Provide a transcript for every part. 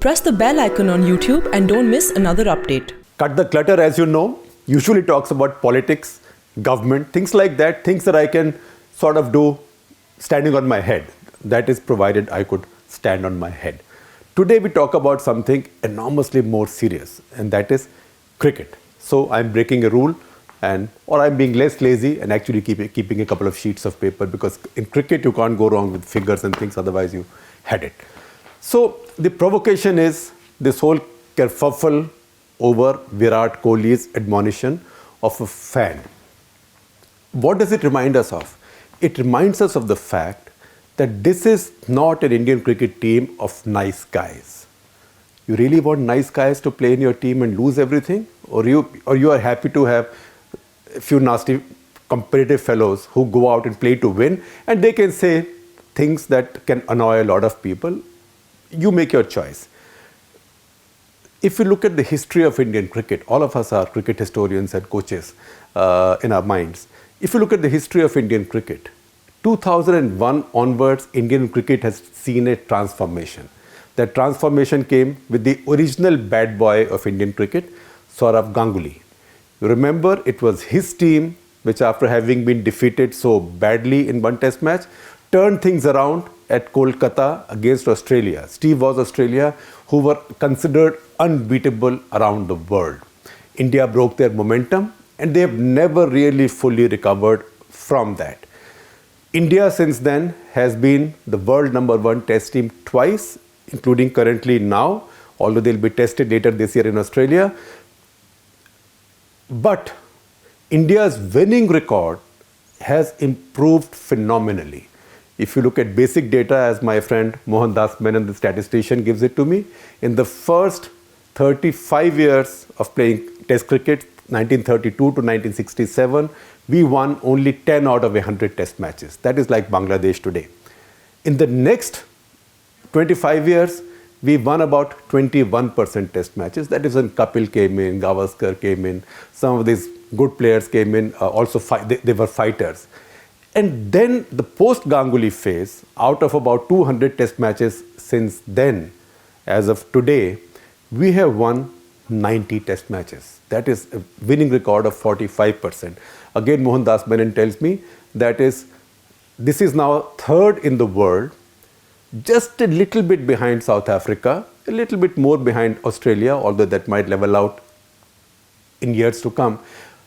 Press the bell icon on YouTube and don't miss another update. Cut the Clutter, as you know, usually talks about politics, government, things like that, things that I can sort of do standing on my head. That is provided I could stand on my head. Today we talk about something enormously more serious, and that is cricket. So I'm breaking a rule, or I'm being less lazy and actually keeping a couple of sheets of paper, because in cricket you can't go wrong with figures and things, otherwise you had it. So the provocation is this whole kerfuffle over Virat Kohli's admonition of a fan. What does it remind us of? It reminds us of the fact that this is not an Indian cricket team of nice guys. You really want nice guys to play in your team and lose everything? Or you are happy to have a few nasty competitive fellows who go out and play to win, and they can say things that can annoy a lot of people? You make your choice. If you look at the history of Indian cricket, all of us are cricket historians and coaches in our minds. If you look at the history of Indian cricket, 2001 onwards, Indian cricket has seen a transformation. That transformation came with the original bad boy of Indian cricket, Sourav Ganguly. You remember, it was his team which, after having been defeated so badly in one test match, turned things around at Kolkata against Australia. Steve was Australia, who were considered unbeatable around the world. India broke their momentum, and they have never really fully recovered from that. India since then has been the world #1 test team twice, including currently now, although they'll be tested later this year in Australia. But India's winning record has improved phenomenally. If you look at basic data, as my friend Mohandas Menon, the statistician, gives it to me, in the first 35 years of playing test cricket, 1932 to 1967, we won only 10 out of 100 test matches. That is like Bangladesh today. In the next 25 years, we won about 21% test matches. That is when Kapil came in, Gavaskar came in, some of these good players came in, they were fighters. And then the post-Ganguly phase, out of about 200 test matches since then, as of today, we have won 90 test matches. That is a winning record of 45%. Again, Mohandas Menon tells me this is now third in the world, just a little bit behind South Africa, a little bit more behind Australia, although that might level out in years to come.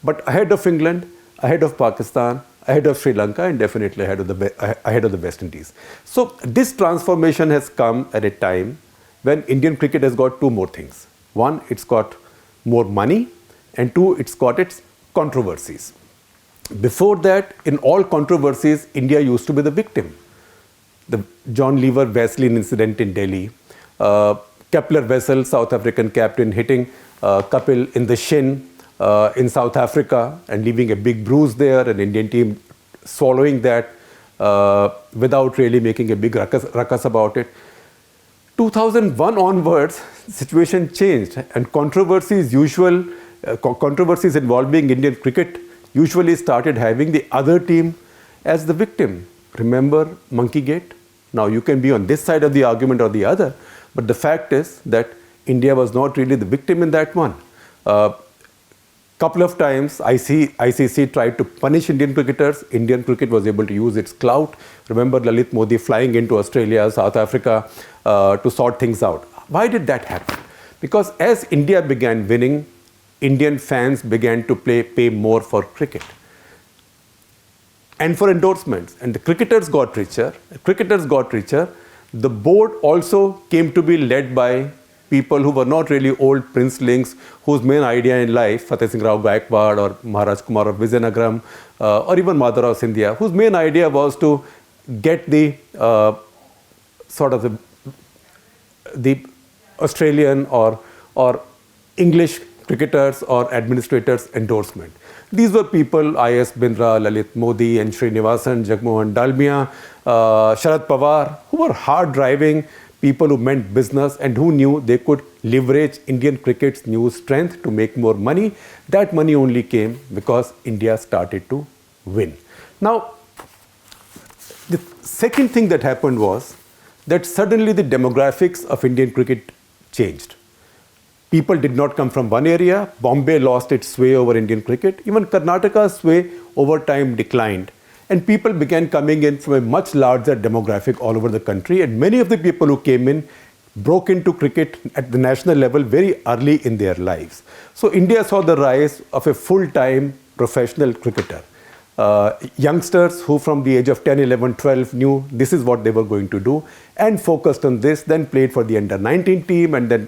But ahead of England, ahead of Pakistan, ahead of Sri Lanka, and definitely ahead of the West Indies. So this transformation has come at a time when Indian cricket has got two more things. One, it's got more money, and two, it's got its controversies. Before that, in all controversies, India used to be the victim. The John Lever Vaseline incident in Delhi, Kepler Wessel, South African captain, hitting Kapil in the shin in South Africa and leaving a big bruise there, an Indian team swallowing that without really making a big ruckus about it. 2001 onwards, situation changed, and controversies involving Indian cricket usually started having the other team as the victim. Remember Monkeygate? Now you can be on this side of the argument or the other, but the fact is that India was not really the victim in that one. Couple of times ICC tried to punish Indian cricketers. Indian cricket was able to use its clout. Remember Lalit Modi flying into Australia, South Africa to sort things out. Why did that happen? Because as India began winning, Indian fans began to pay more for cricket and for endorsements. And the cricketers got richer. The board also came to be led by people who were not really old princelings, whose main idea in life, Fateh Singh Rao Gaikwad or Maharaj Kumar of Vizianagaram, or even Madhavrao Scindia, whose main idea was to get the Australian or English cricketers or administrators' endorsement. These were people, I.S. Bindra, Lalit Modi, N. Srinivasan, Jagmohan Dalmia, Sharad Pawar, who were hard-driving people who meant business and who knew they could leverage Indian cricket's new strength to make more money. That money only came because India started to win. Now, the second thing that happened was that suddenly the demographics of Indian cricket changed. People did not come from one area. Bombay lost its sway over Indian cricket. Even Karnataka's sway over time declined. And people began coming in from a much larger demographic all over the country. And many of the people who came in broke into cricket at the national level very early in their lives. So India saw the rise of a full-time professional cricketer. Youngsters who from the age of 10, 11, 12 knew this is what they were going to do and focused on this, then played for the under-19 team and then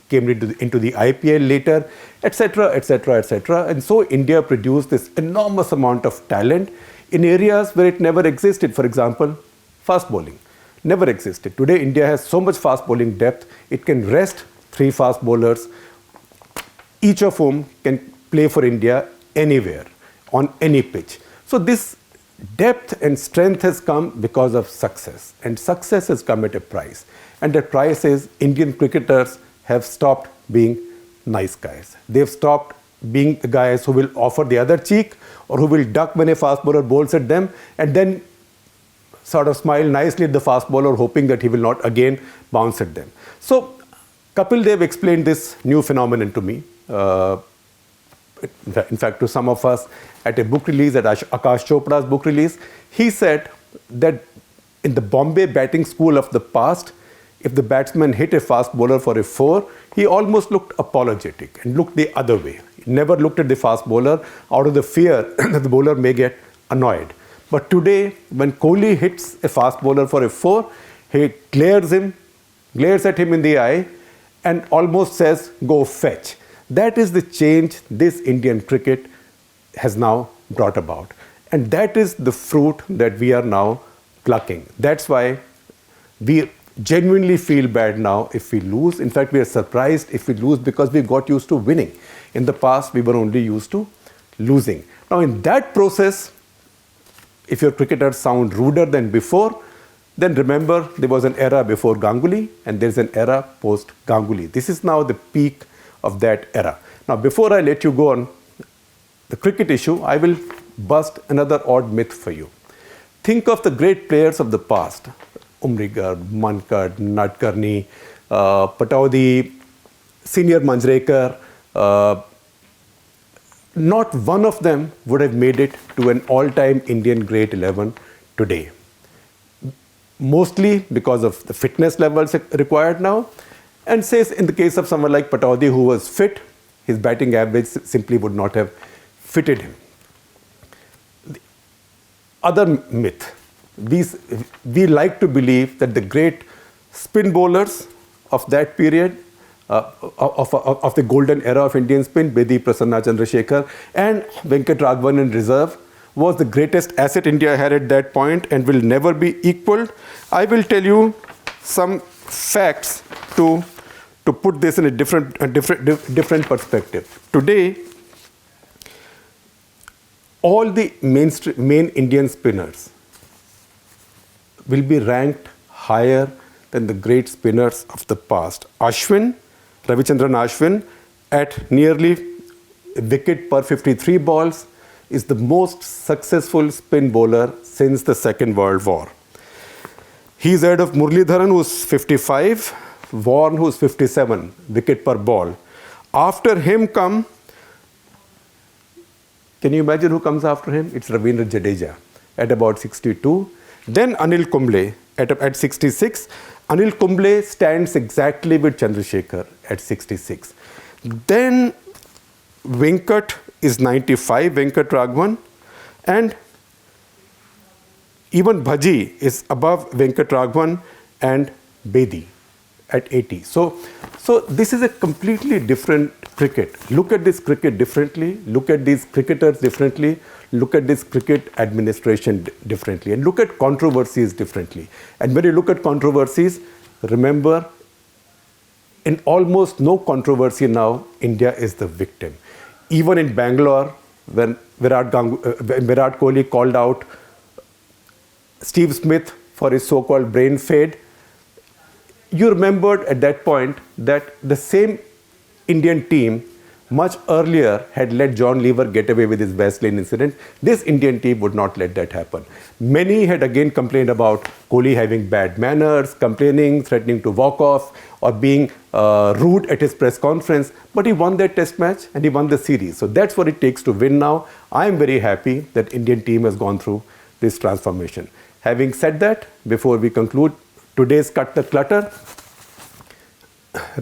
came into the IPL later, etc., etc., etc. And so India produced this enormous amount of talent in areas where it never existed. For example, fast bowling never existed. Today, India has so much fast bowling depth, it can rest 3 fast bowlers, each of whom can play for India anywhere, on any pitch. So this depth and strength has come because of success. And success has come at a price. And the price is Indian cricketers have stopped being nice guys. They've stopped being the guys who will offer the other cheek or who will duck when a fast bowler bowls at them and then sort of smile nicely at the fast bowler hoping that he will not again bounce at them. So Kapil Dev explained this new phenomenon to me. In fact, to some of us at a book release, at Akash Chopra's book release, he said that in the Bombay batting school of the past, if the batsman hit a fast bowler for a 4, he almost looked apologetic and looked the other way. He never looked at the fast bowler out of the fear that the bowler may get annoyed. But today, when Kohli hits a fast bowler for a 4, he glares at him in the eye and almost says, "Go fetch." That is the change this Indian cricket has now brought about. And that is the fruit that we are now plucking. That's why we genuinely feel bad now if we lose. In fact, we are surprised if we lose because we got used to winning. In the past, we were only used to losing. Now, in that process, if your cricketers sound ruder than before, then remember there was an era before Ganguly and there's an era post Ganguly. This is now the peak of that era. Now, before I let you go on the cricket issue, I will bust another odd myth for you. Think of the great players of the past. Umrigar, Mankad, Nadkarni, Pataudi, Senior Manjrekar. Not one of them would have made it to an all-time Indian great 11 today. Mostly because of the fitness levels required now. And says in the case of someone like Pataudi who was fit, his batting average simply would not have fitted him. The other myth. We like to believe that the great spin bowlers of that period, of the golden era of Indian spin, Bedi, Prasanna, Chandrasekhar, and Venkat Raghavan in reserve, was the greatest asset India had at that point and will never be equaled. I will tell you some facts to put this in a different perspective. Today, all the main Indian spinners will be ranked higher than the great spinners of the past. Ravichandran Ashwin, at nearly a wicket per 53 balls, is the most successful spin bowler since the Second World War. He's ahead of Muralidharan, who's 55, Vaughan, who's 57 wicket per ball. After him can you imagine who comes after him? It's Ravindra Jadeja at about 62. Then Anil Kumble at 66. Anil Kumble stands exactly with Chandrasekhar at 66. Then Venkat is 95, Venkat Raghavan. And even Bhaji is above Venkat Raghavan and Bedi at 80. So this is a completely different cricket. Look at this cricket differently. Look at these cricketers differently. Look at this cricket administration differently. And look at controversies differently. And when you look at controversies, remember, in almost no controversy now, India is the victim. Even in Bangalore, when Virat Kohli called out Steve Smith for his so-called brain fade, you remembered at that point that the same Indian team much earlier had let John Lever get away with his Vaseline incident. This Indian team would not let that happen. Many had again complained about Kohli having bad manners, complaining, threatening to walk off. or being rude at his press conference, but he won that test match and he won the series. So that's what it takes to win now. I am very happy that Indian team has gone through this transformation. Having said that, before we conclude today's Cut the Clutter,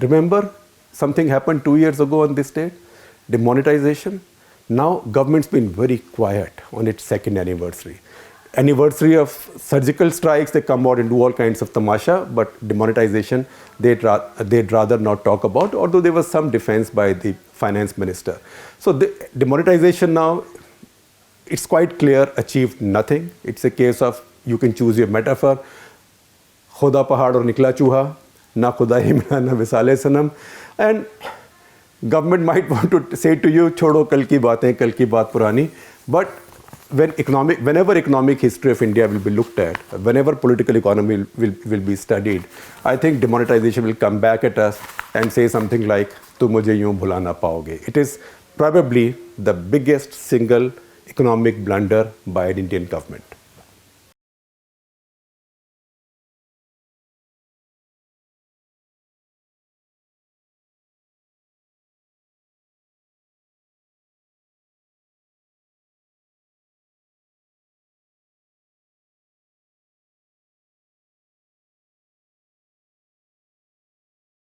remember something happened 2 years ago on this date? Demonetization. Now government's been very quiet on its second anniversary. Anniversary of surgical strikes, they come out and do all kinds of tamasha, but demonetization, they'd rather not talk about, although there was some defense by the finance minister. So the demonetization now, it's quite clear, achieved nothing. It's a case of, you can choose your metaphor, khoda pahad aur nikla chuha, na khuda hi mila na visale sanam. And government might want to say to you, chodo kal ki baat purani. But whenever economic history of India will be looked at, whenever political economy will be studied, I think demonetization will come back at us and say something like, "Tu mujhe yun bhula na paoge." It is probably the biggest single economic blunder by an Indian government.